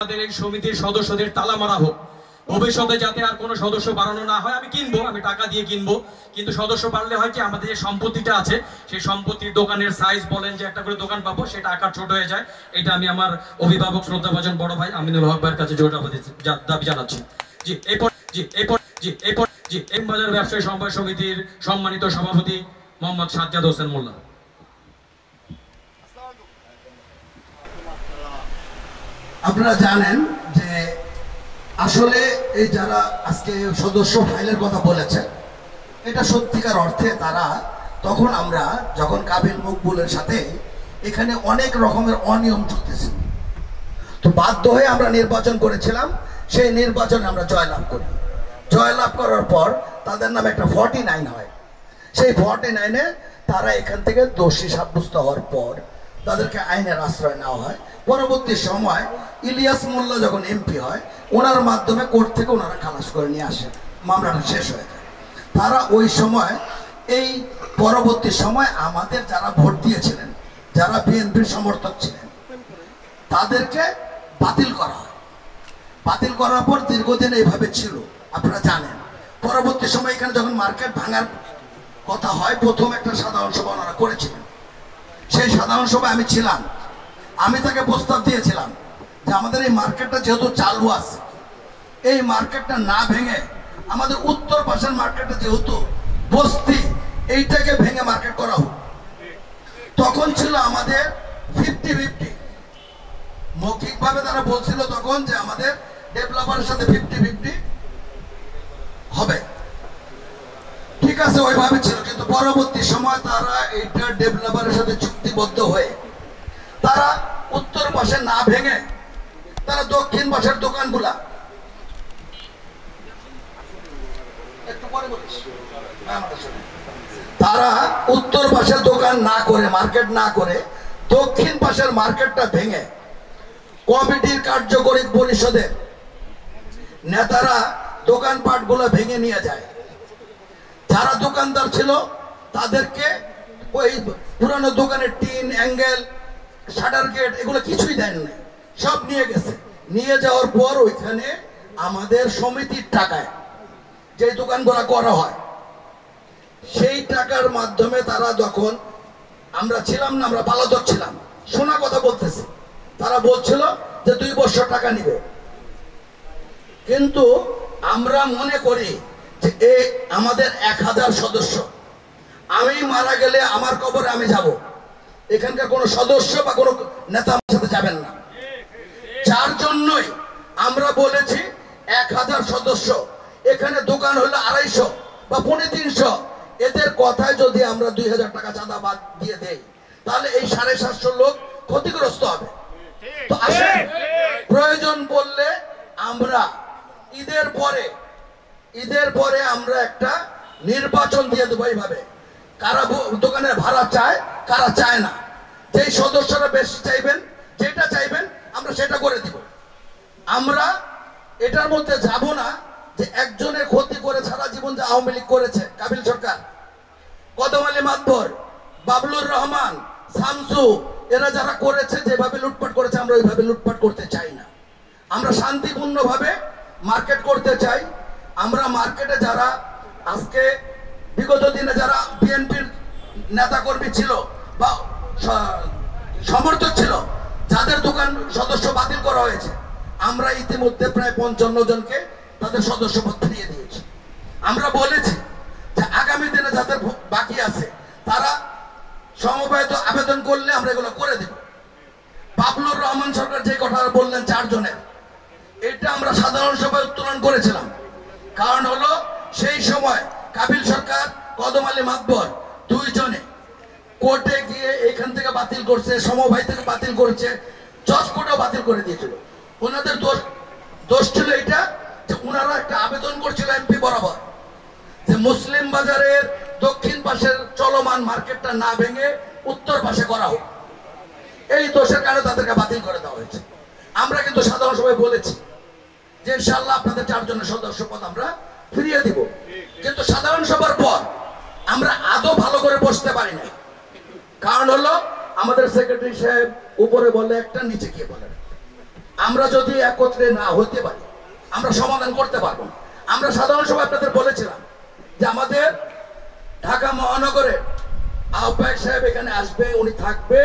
আমাদের এই সমিতির সদস্যদের তালা মারা হোক, ভবিষ্যতে যাতে আর কোনো সদস্য বাড়ানো না হয়। আমি কিনবো, আমি টাকা দিয়ে কিনবো, কিন্তু সদস্য বাড়লে হয় কি আমাদের যে সম্পত্তিটা আছে সেই সম্পত্তির দোকানের সাইজ বলেন যে একটা করে দোকান পাবো সেটা আকার ছোট হয়ে যায়। এটা আমি আমার অভিভাবক শ্রদ্ধাভাজন বড় ভাই আমিনুল হক ভাইয়ের কাছে জোর দাবি জানাচ্ছি। এম বাজার ব্যবসায়ী সমবায় সমিতির সম্মানিত সভাপতি মোহাম্মদ সাজ্জাদ হোসেন মোল্লা। আপনারা জানেন যে আসলে এই যারা আজকে সদস্য ফাইলের কথা বলেছে এটা সত্যিকার অর্থে তারা তখন আমরা যখন কাবিল মকবুলের সাথে এখানে অনেক রকমের অনিয়ম চলতেছিল, তো বাধ্য হয়ে আমরা নির্বাচন করেছিলাম। সেই নির্বাচনে আমরা জয়লাভ করি। জয়লাভ করার পর তাদের নামে একটা 49 হয়। সেই 49-এ তারা এখান থেকে দোষী সাব্যস্ত হওয়ার পর তাদেরকে আইনের আশ্রয় নেওয়া হয়। পরবর্তী সময় ইলিয়াস মোল্লা যখন এমপি হয় ওনার মাধ্যমে কোর্ট থেকে ওনারা খালাস করে নিয়ে আসে, মামলাটা শেষ হয়ে যায়। তারা ওই সময় এই পরবর্তী সময় আমাদের যারা ভোট দিয়েছিলেন, যারা বিএনপির সমর্থক ছিলেন, তাদেরকে বাতিল করা হয়। বাতিল করার পর দীর্ঘদিন এইভাবে ছিল, আপনারা জানেন। পরবর্তী সময় এখানে যখন মার্কেট ভাঙার কথা হয়, প্রথম একটা সাধারণ সভা ওনারা করেছিলেন। সেই সাধারণ সভায় আমি ছিলাম। আমি তাকে প্রস্তাব দিয়েছিলাম যে আমাদের এই মার্কেটটা যেহেতু চালু আছে, এই মার্কেটটা না ভেঙে আমাদের উত্তর পাশের মার্কেটটা যেহেতু বস্তি, এইটাকে ভেঙে মার্কেট করা হোক। তখন ছিল আমাদের 50-50, মৌখিকভাবে তারা বলছিল তখন যে আমাদের ডেভেলপারের সাথে 50-50 হবে, ঠিক আছে, ওইভাবে ছিল। কিন্তু পরবর্তী সময় তারা এইটা ডেভেলপারের সাথে চুক্তিবদ্ধ হয়ে তারা উত্তর পাশে না ভেঙে তারা দক্ষিণ পাশের দোকানগুলা তারা উত্তর পাশের দোকান না করে, মার্কেট না করে, দক্ষিণ পাশের মার্কেটটা ভেঙে কমিটির কার্যকরী পরিষদের নেতারা দোকানপাট গুলো ভেঙে নিয়ে যায়। যারা দোকানদার ছিল তাদেরকে ওই পুরানো দোকানের টিন, অ্যাঙ্গেল, শাটার গেট এগুলো কিছুই দেন না, সব নিয়ে গেছে। নিয়ে যাওয়ার পর ওইখানে আমাদের সমিতির টাকায় যে দোকানগুলো করা হয় সেই টাকার মাধ্যমে তারা, যখন আমরা ছিলাম না, আমরা পালাতক ছিলাম, শোনা কথা বলতেছে, তারা বলছিল যে 2 বছর টাকা নিবে। কিন্তু আমরা মনে করি যে এই আমাদের 1000 সদস্য, আমি মারা গেলে আমার কবরে আমি যাব, এখানকার কোনো সদস্য বা কোনো নেতা আমার সাথে যাবেন না। যার জন্যই আমরা বলেছি 1000 সদস্য, এখানে দোকান হলো 250 বা 350, এদের কথায় যদি আমরা 2000 টাকা চাঁদা বাদ দিয়ে দেই তাহলে এই 750 লোক ক্ষতিগ্রস্ত হবে। তো আসেন, প্রয়োজন বললে আমরা ঈদের পরে আমরা একটা নির্বাচন দিয়ে দেবো। এইভাবে কারা দোকানের ভাড়া চায়, কারা চায় না, যেই সদস্যরা বেশি চাইবেন, যেটা চাইবেন আমরা সেটা করে দিব। আমরা এটার মধ্যে যাব না যে একজনের ক্ষতি করে সারা জীবন যে আওয়ামী লীগ করেছে, কাবিল সরকার, কদম আলী মাতবর, বাবলুর রহমান, শামসু, এরা যারা করেছে, যেভাবে লুটপাট করেছে, আমরা ওইভাবে লুটপাট করতে চাই না। আমরা শান্তিপূর্ণভাবে মার্কেট করতে চাই। আমরা মার্কেটে যারা আজকে বিগত দিনে যারা বিএনপির নেতাকর্মী ছিল বা সমর্থক ছিল, যাদের দোকান সদস্য বাতিল করা হয়েছে, আমরা ইতিমধ্যে প্রায় 55 জনকে তাদের সদস্যপদ ফিরিয়ে দিয়েছি। আমরা বলেছি যে আগামী দিনে যাদের বাকি আছে তারা সমবায়িত আবেদন করলে আমরা এগুলো করে দেব। বাবলুর রহমান সরকার যে কথা বললেন 4 জনের, এটা আমরা সাধারণ সভায় উত্তোলন করেছিলাম। কারণ হলো সেই সময় কাবিল সরকার, কদম আলী মাতবর 2 জনে কোর্টে গিয়ে এখান থেকে বাতিল করছে, সমবায় থেকে বাতিল করছে, জজ কোর্টেও বাতিল করে দিয়েছিল। ওনাদের দোষ ছিল এটা যে ওনারা একটা আবেদন করছিল এমপি বরাবর যে মুসলিম বাজারের দক্ষিণ পাশের চলমান মার্কেটটা না ভেঙে উত্তর পাশে করা হোক। এই দোষের কারণে তাদেরকে বাতিল করে দেওয়া হয়েছে। আমরা কিন্তু সাধারণ সভায় বলেছি যে ইনশাআল্লাহ আপনাদের 4 জনের সদস্য পদ আমরা ফিরিয়ে দিব। কিন্তু সাধারণ সভার পর আমরা আদৌ ভালো করে বসতে পারি না। কারণ হলো আমাদের সেক্রেটারি সাহেব উপরে বলে একটা, নিচে গিয়ে বলে। আমরা যদি একত্রে না হতে পারি আমরা সমাধান করতে পারবো না। আমরা সাধারণ সভায় আপনাদের বলেছিলাম যে আমাদের ঢাকা মহানগরের আহ্বায়ক সাহেব এখানে আসবে, উনি থাকবে,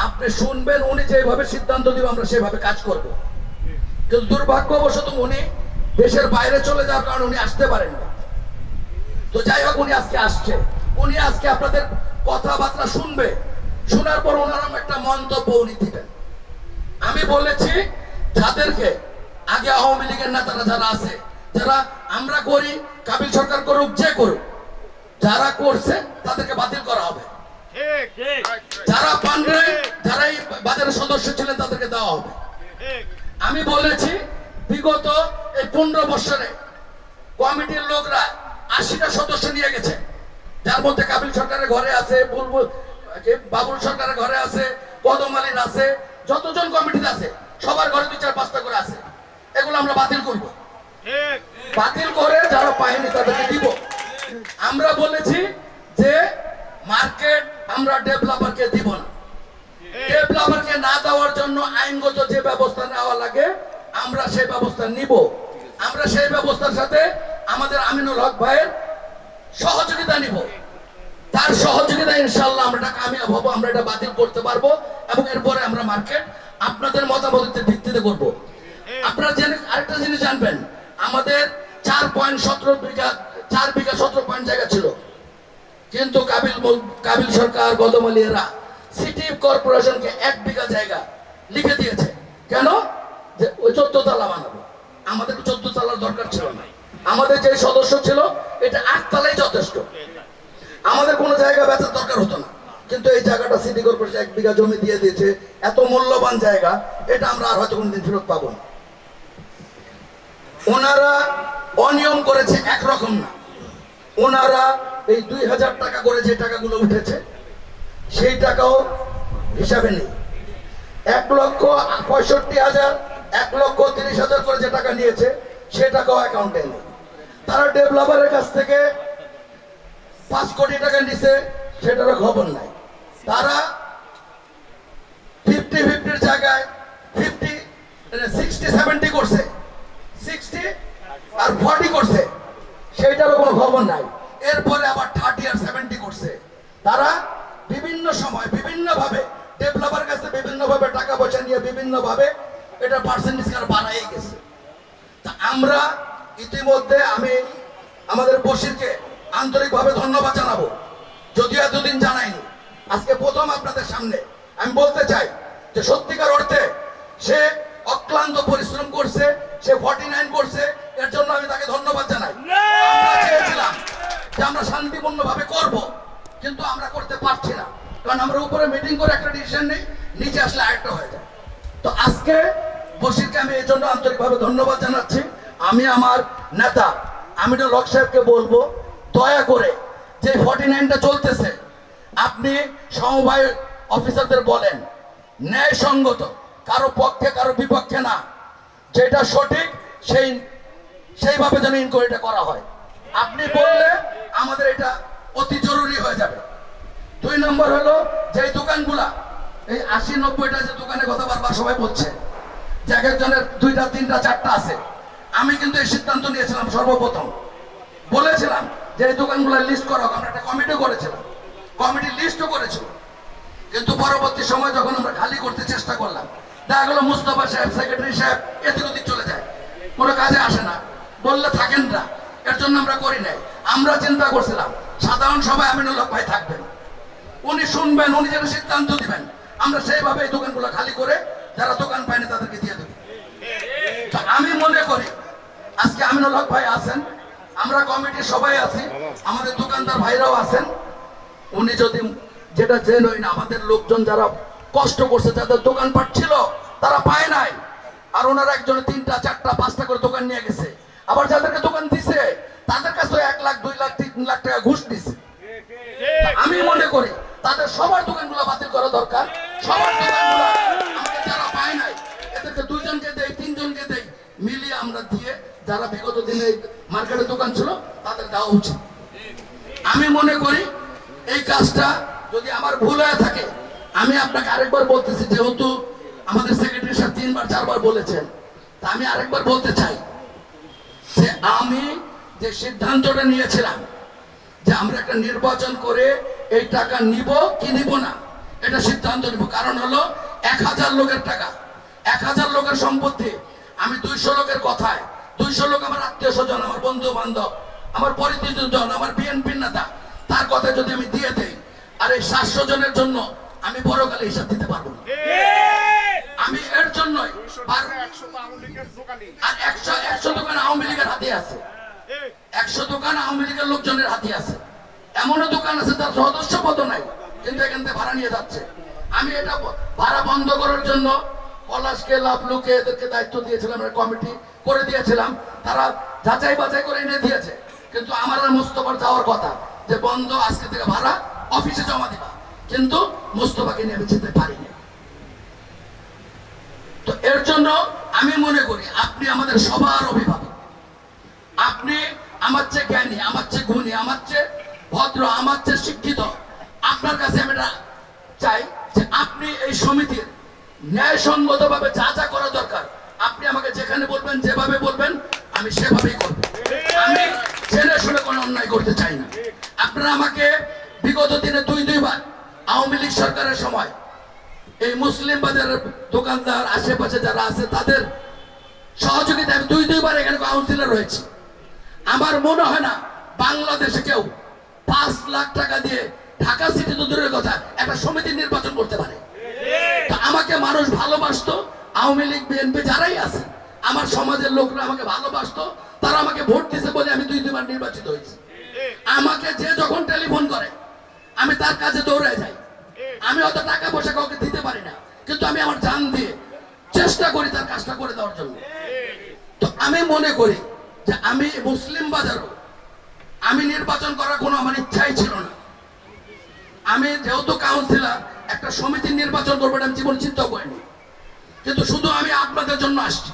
আপনি শুনবেন, উনি যেভাবে সিদ্ধান্ত দিবে আমরা সেভাবে কাজ করব। কিন্তু দুর্ভাগ্যবশত উনি দেশের বাইরে চলে যাওয়ার কারণে উনি আসতে পারেন না। তো যাই হোক, উনি আজকে আসছে, উনি আজকে আপনাদের কথাবার্তা শুনবে, শোনার পর ওনারা একটা মন্তব্য উনি দিবেন। আমি বলেছি যাদেরকে আগে আওয়ামী লীগের নেতারা যারা আছে, যারা আমরা করি, কাবিল সরকার করুক, যে করুক, যারা করছে তাদেরকে বাতিল করা হবে। যারা পান নাই, যারা এই বাজারের সদস্য ছিলেন তাদেরকে দেওয়া হবে। আমি বলেছি বিগত এই 15 বছরে কমিটির লোকরা 80টা সদস্য নিয়ে গেছে, যার মধ্যে কাবিল সরকারের ঘরে আছে, বাবুল সরকারের ঘরে আছে, কদম আলীর আছে, যতজন কমিটিতে আছে সবার ঘরে 2-4-5টা করে আছে। এগুলো আমরা বাতিল করব, বাতিল করে যারা পায়নি তাদেরকে দিব। আমরা বলেছি যে মার্কেট আমরা ডেভেলপারকে দিব না, ডেভেলপারকে না দেওয়ার জন্য আইনগত যে ব্যবস্থা নেওয়া লাগে আমরা সেই ব্যবস্থা নিব। আমরা সেই ব্যবস্থার সাথে আমাদের আমিনুল হক ভাইয়ের সহযোগিতা নিব, তার সহযোগিতা ইনশাআল্লাহ আমরা এটা কামিয়াব হব, আমরা এটা বাতিল করতে পারবো এবং এরপরে আমরা মার্কেট আপনাদের মতামতের ভিত্তিতে করব। আপনারা আরেকটা জিনিস জানবেন, আমাদের 4.17 বিঘা 4 বিঘা 17 পয়েন্ট জায়গা ছিল, কিন্তু কাবিল সরকার, কদম আলী এরা সিটি কর্পোরেশনকে 1 বিঘা জায়গা লিখে দিয়েছে। কেন? যে ওই 14 তলা বানাবো। আমাদের 14 তলার দরকার ছিল না, আমাদের যে সদস্য ছিল এটা 8 তলাই যথেষ্ট, আমাদের কোনো জায়গা বেচার দরকার হতো না। কিন্তু এই জায়গাটা সিটি কর্পোরেশন 1 বিঘা জমি দিয়ে দিয়েছে, এত মূল্যবান জায়গা, এটা আমরা আর হয়তো কোনদিন ফেরত পাবো না। ওনারা অনিয়ম করেছে একরকম না, ওনারা এই 2000 টাকা করে যে টাকাগুলো উঠেছে সেই টাকাও হিসাবে নেই। 1,65,000, 1,30,000 করে যে টাকা নিয়েছে সে টাকাও অ্যাকাউন্টে নেই। তারা ডেভেলপারের কাছ থেকে 5 কোটি টাকা নিছে, সেটারও খবর নাই। তারা 50-50 জায়গায় 60-70 করছে, 60 আর 40 করছে, সেইটারও কোনো খবর নাই। এরপরে আবার 30 আর 70 করছে। তারা বিভিন্ন সময় বিভিন্নভাবে ডেভেলপারের কাছে বিভিন্নভাবে টাকা পয়সা নিয়ে বিভিন্নভাবে এটা পার্সেন্টেজ বাড়াই গেছে। তা আমরা ইতিমধ্যে আমি আমাদের বশিরকে আন্তরিকভাবে ধন্যবাদ জানাবো, যদিও এতদিন জানাইনি, আজকে প্রথম আপনাদের সামনে আমি বলতে চাই যে সত্যিকার অর্থে সে অক্লান্ত পরিশ্রম করছে, সে 49 করছে, এর জন্য আমি তাকে ধন্যবাদ জানাই। আমরা চেয়েছিলাম যে আমরা শান্তিপূর্ণভাবে করব, কিন্তু আমরা করতে পারছি না, কারণ আমরা উপরে মিটিং করে একটা ডিসিশন নেই, নিচে আসলে আরেকটা হয়ে যায়। তো আজকে বশিরকে আমি এই জন্য আন্তরিকভাবে ধন্যবাদ জানাচ্ছি। আমি আমার নেতা আমিনুল হক সাহেবকে বলবো, দয়া করে যে 49টা চলতেছে আপনি সমবায় অফিসারদের বলেন ন্যায়সঙ্গত, কারো পক্ষে কারো বিপক্ষে না, যেটা সঠিক সেইভাবে যেন ইনকোয়ারিটা করা হয়। আপনি বললে আমাদের এটা অতি জরুরি হয়ে যাবে। 2 নম্বর হলো যে দোকানগুলা এই 80-90টা যে দোকানের কথা বারবার সবাই বলছে যে এক একজনের 2টা 3টা 4টা আছে, আমি কিন্তু এই সিদ্ধান্ত নিয়েছিলাম, সর্বপ্রথম বলেছিলাম যে এই দোকানগুলো লিস্ট করা হোক। আমরা একটা কমিটি করেছিলাম, কমিটি লিস্টও করেছিল, কিন্তু পরবর্তী সময় যখন আমরা খালি করতে চেষ্টা করলাম দেখা গেল মুস্তফা সাহেব, সেক্রেটারি সাহেব এদিক ওদিক চলে যায়, কোনো কাজে আসে না, বললে থাকেন না, এর জন্য আমরা করি নাই। আমরা চিন্তা করছিলাম সাধারণ সভায় আমিনুল হক ভাই থাকবেন, উনি শুনবেন, উনি যেটা সিদ্ধান্ত দিবেন আমরা সেইভাবে এই দোকানগুলো খালি করে যারা দোকান পায়নি তাদেরকে দিয়ে দেব। আমি মনে করি আজকে আমিনুল হক ভাই আছেন, আমরা কমিটির সবাই আছি, আমাদের দোকানদার ভাইরাও আছেন, উনি যদি যেটা জেনুইন আমাদের লোকজন যারা কষ্ট করছে, যাদের দোকানপাট ছিল তারা পায় নাই, আর ওনারা একজনে 3টা 4টা 5টা করে দোকান নিয়ে গেছে, আবার যাদেরকে দোকান দিছে তাদের কাছে 1 লাখ 2 লাখ 3 লাখ টাকা ঘুষ দিছে। আমি মনে করি তাদের সবার দোকানগুলো বাতিল করা দরকার, সবার দোকানগুলো আমাদের যারা পায় নাই এদেরকে 2 জনকে দেই 3 জনকে দেই মিলিয়ে আমরা দিয়ে যারা বিগত দিনে মার্কেটে দোকান ছিল তাদের দেওয়া উচিত। আমি মনে করি এই কাজটা যদি আমার ভুল হয়ে থাকে, আমি আপনাকে আরেকবার বলতেছি, যেহেতু আমাদের সেক্রেটারি সাহেব 3বার 4বার বলেছেন, তা আমি আরেকবার বলতে চাই যে আমি যে সিদ্ধান্তটা নিয়েছিলাম যে আমরা একটা নির্বাচন করে এই টাকা নিব কি নিব না, এটা সিদ্ধান্ত নিব। কারণ হলো 1000 লোকের টাকা, 1000 লোকের সম্পত্তি। আমি 200 লোকের কথায়, 200 লোক আমার আত্মীয় স্বজন, আমার বন্ধু বান্ধব, আমার পরিচিত জন, আমার বিএনপির নেতা, তার কথা যদি আমি দিয়ে দেই, আর এই 700 জনের জন্য আমি বড়কালে হিসাব দিতে পারবো না। আমি এর জন্যই আর 100 দোকান আওয়ামী লীগের হাতে আছে, 100 দোকান আওয়ামী লীগের লোকজনের হাতে আছে। এমনও দোকান আছে তার সদস্য পদ নাই, কিন্তু এখান থেকে ভাড়া নিয়ে যাচ্ছে। আমি এটা ভাড়া বন্ধ করার জন্য পলাশকে, লাভলুকে, এদেরকে দায়িত্ব দিয়েছিলাম, কমিটি করে দিয়েছিলাম, তারা যাচাই বাছাই করে এনে দিয়েছে। কিন্তু আমার আর মুস্তফার যাওয়ার কথা যে বন্ধ, আজকে থেকে ভাড়া অফিসে জমা দিবা, কিন্তু মুস্তফাকে নিয়ে আমি যেতে পারিনি। তো এর জন্য আমি মনে করি আপনি আমাদের সবার অভিভাবক, আপনি আমার চেয়ে জ্ঞানী, আমার চেয়ে গুণী, আমার চেয়ে ভদ্র, আমার চেয়ে শিক্ষিত। আপনার কাছে আমি চাই যে আপনি এই সমিতির ন্যায়সঙ্গত ভাবে যা যা করা দরকার আপনি আমাকে যেখানে বলবেন, যেভাবে বলবেন, আমি সেভাবেই করব। আমি জেনে শুনে কোনো অন্যায় করতে চাই না। আপনারা আমাকে বিগত দিনে 2বার আওয়ামী লীগ সরকারের সময় এই মুসলিম বাজারের দোকানদার, আশেপাশে যারা আছে, তাদের সহযোগিতায় আমি 2বার এখানে কাউন্সিলর হয়েছি। আমার মনে হয় না বাংলাদেশে কেউ 5 লাখ টাকা দিয়ে ঢাকা সিটি তো দূরের কথা একটা সমিতি নির্বাচন করতে পারে। আমাকে মানুষ ভালোবাসতো, আওয়ামী লীগ বিএনপি যারাই আছে, আমার সমাজের লোকরা আমাকে ভালোবাসতো, তারা আমাকে ভোট দিয়েছে বলে আমি 2বার নির্বাচিত হয়েছি। আমাকে যে যখন টেলিফোন করে আমি তার কাছে দৌড়ে যাই। আমি অত টাকা পয়সা কাউকে দিতে পারি না, কিন্তু আমি আমার জান দিয়ে চেষ্টা করি তার কাজটা করে দেওয়ার জন্য। তো আমি মনে করি যে আমি মুসলিম বাজারও আমি নির্বাচন করার কোনো আমার ইচ্ছাই ছিল না। আমি যেহেতু কাউন্সিলর, একটা সমিতির নির্বাচন করবো আমি জীবন চিন্তা করিনি, কিন্তু শুধু আমি আপনাদের জন্য আসছি।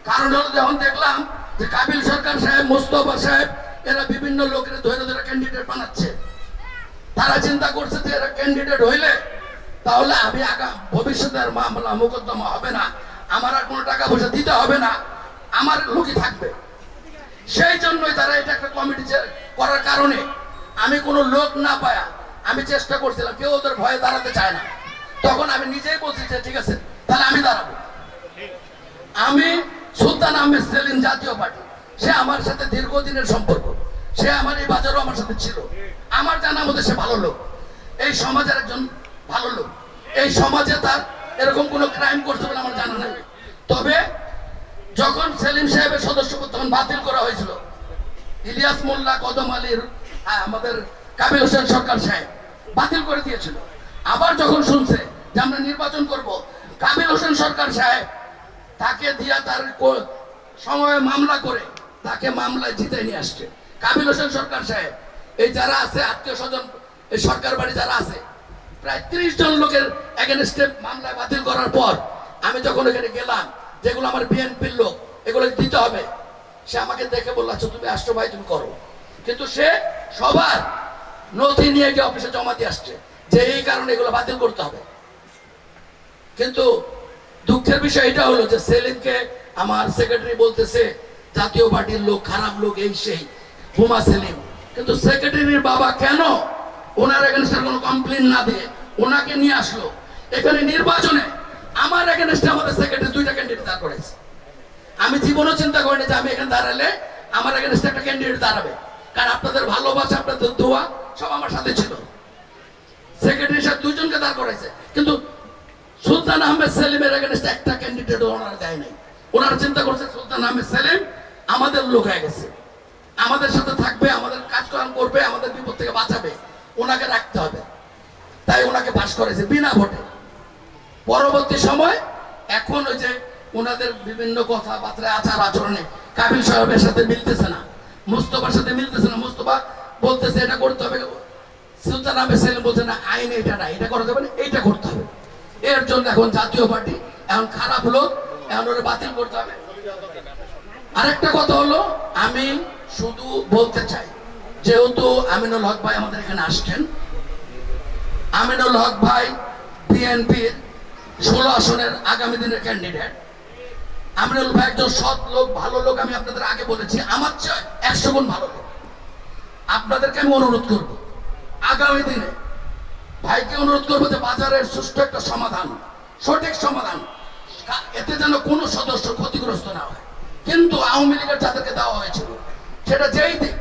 কারণ হলো যখন দেখলাম যে কাবিল সরকার সাহেব, মোস্তফা সাহেব, এরা বিভিন্ন লোকের ধরে ধরে ক্যান্ডিডেট বানাচ্ছে, তারা চিন্তা করছে যে এরা ক্যান্ডিডেট হইলে তাহলে আমি ভবিষ্যতে আর মামলা মোকদ্দমা হবে না, আমার আর কোনো টাকা পয়সা দিতে হবে না, আমার লোকই থাকবে। সেই জন্যই তারা এটা একটা কমিটি করার কারণে আমি কোনো লোক না পায়া আমি চেষ্টা করছিলাম, কেউ ওদের ভয়ে দাঁড়াতে চায় না। তখন আমি নিজেই বলছি যে ঠিক আছে তাহলে আমি দাঁড়াবো। আমি সুলতান আহমেদ সেলিম, জাতীয় পার্টি, সে আমার সাথে দীর্ঘদিনের সম্পর্ক, সে আমার এই বাজারও আমার সাথে ছিল। আমার জানার মধ্যে সে ভালো লোক, এই সমাজের একজন ভালো লোক। এই সমাজে তার এরকম কোনো ক্রাইম করছে বলে আমার জানা নাই। তবে যখন সেলিম সাহেবের সদস্যপদ তখন বাতিল করা হয়েছিল, ইলিয়াস মোল্লা, কদম আলীর, আমাদের কাবিল হোসেন সরকার সাহেব বাতিল করে দিয়েছিল। আবার যখন শুনছে যে আমরা নির্বাচন করব, কাবিল হোসেন সরকার সাহেব তাকে দিয়া তার সময়ে মামলা করে তাকে মামলায় জিতে নিয়ে আসছে। কাবিল হোসেন সরকার সাহেব, এই যারা আছে আত্মীয় স্বজন, এই সরকার বাড়ি যারা আছে, প্রায় 30 জন লোকের এগেনস্টে মামলা বাতিল করার পর আমি যখন এখানে গেলাম, যেগুলো আমার বিএনপির লোক, এগুলো দিতে হবে, সে আমাকে দেখে বলল আচ্ছা তুমি আসছো ভাই, তুমি করো। কিন্তু সে সবার নথি নিয়ে গিয়ে অফিসে জমা দিয়ে আসছে যে এই কারণে এগুলো বাতিল করতে হবে। কিন্তু দুঃখের বিষয় এটা হলো যে সেলিমকে আমার সেক্রেটারি বলতেছে জাতীয় পার্টির লোক, খারাপ লোক, এই সেই হুমা সেলিম। কিন্তু সেক্রেটারির বাবা কেন ওনার এগেনস্টে কোনো কমপ্লেন না দিয়ে ওনাকে নিয়ে আসলো এখানে নির্বাচনে? আমার এগেনস্টে আমাদের সেক্রেটারি 2টা ক্যান্ডিডেট দাঁড় করেছে। আমি জীবনও চিন্তা করিনি যে আমি এখানে দাঁড়ালে আমার এগেনস্টে একটা ক্যান্ডিডেট দাঁড়াবে, কারণ আপনাদের ভালোবাসা, আপনাদের দোয়া সব আমার সাথে ছিল। সেক্রেটারি সাহেব 2 জনকে দাঁড় করেছে, কিন্তু সুলতান আহমেদ সেলিমের এগেনস্টে একটা ক্যান্ডিডেট ওনারা দেয় নাই। ওনারা চিন্তা করছে সুলতান আহমেদ সেলিম আমাদের লোক হয়ে গেছে, আমাদের সাথে থাকবে, আমাদের কাজকর্ম করবে, আমাদের বিপদ থেকে বাঁচাবে, ওনাকে রাখতে হবে, তাই ওনাকে পাশ করেছে বিনা ভোটে। পরবর্তী সময় এখন ওই যে ওনাদের বিভিন্ন কথাবার্তা, আচার আচরণে কাবিল সাহেবের সাথে মিলতেছে না, মুস্তফার সাথে মিলতেছে না। মুস্তফা বলতেছে এটা করতে হবে, সুলতান আহমেদ সেলিম বলছে না আইনে এটা না, এটা করা যাবে না, এইটা করতে হবে। এর জন্য এখন জাতীয় পার্টি এখন খারাপ লোক, এখন ওরা বাতিল করতে হবে। আরেকটা কথা হলো, আমি শুধু বলতে চাই, যেহেতু আমিনুল হক ভাই আমাদের এখানে আসছেন, আমিনুল হক ভাই বিএনপির 16 আসনের আগামী দিনের ক্যান্ডিডেট। আমিনুল ভাই একজন সৎ লোক, ভালো লোক, আমি আপনাদের আগে বলেছি, আমার চেয়ে 100 গুণ ভালো লোক। আপনাদেরকে আমি অনুরোধ করব, আগামী দিনে ভাইকে অনুরোধ করবো যে বাজারের সুষ্ঠু একটা সমাধান, সঠিক সমাধান, এতে যেন কোনো সদস্য ক্ষতিগ্রস্ত না হয়। কিন্তু আওয়ামী লীগের যাদেরকে দেওয়া হয়েছিল, সেটা যেই দিক,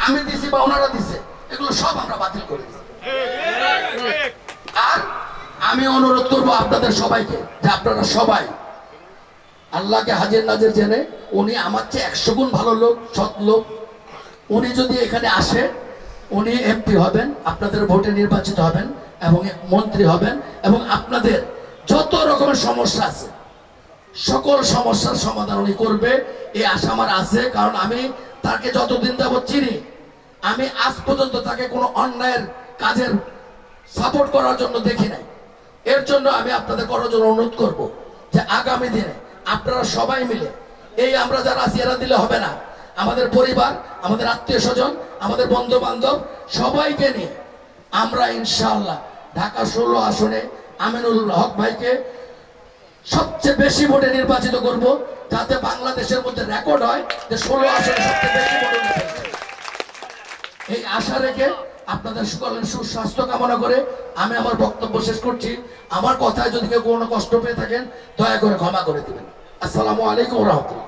আমি দিছি বা ওনারা দিছে, এগুলো সব আমরা বাতিল করে দিচ্ছি। আর আমি অনুরোধ করবো আপনাদের সবাইকে যে আপনারা সবাই আল্লাহকে হাজির নাজির জেনে, উনি আমার চেয়ে 100 গুণ ভালো লোক, সৎ লোক। উনি যদি এখানে আসে, উনি এমপি হবেন, আপনাদের ভোটে নির্বাচিত হবেন এবং মন্ত্রী হবেন, এবং আপনাদের যত রকমের সমস্যা আছে সকল সমস্যার সমাধান উনি করবে, এই আশা আমার আছে। কারণ আমি তাকে যতদিন যাবত চিনি, আমি আজ পর্যন্ত তাকে কোনো অন্যায়ের কাজের সাপোর্ট করার জন্য দেখি নাই। এর জন্য আমি আপনাদের করার জন্য অনুরোধ করব যে আগামী দিনে আপনারা সবাই মিলে, এই আমরা যারা আছি এরা দিলে হবে না, আমাদের পরিবার, আমাদের আত্মীয় স্বজন, আমাদের বন্ধু বান্ধব সবাইকে নিয়ে আমরা ইনশাআল্লাহ ঢাকা 16 আসনে আমিনুল হক ভাইকে সবচেয়ে বেশি ভোটে নির্বাচিত করব, যাতে বাংলাদেশের মধ্যে রেকর্ড হয় যে 16 আসনে সবচেয়ে বেশি ভোট পেয়েছে। এই আশা রেখে আপনাদের সকলের সুস্বাস্থ্য কামনা করে আমি আমার বক্তব্য শেষ করছি। আমার কথায় যদি কেউ কোনো কষ্ট পেয়ে থাকেন, দয়া করে ক্ষমা করে দিবেন। আসসালামু আলাইকুম ওয়া রাহমাতুল্লাহ।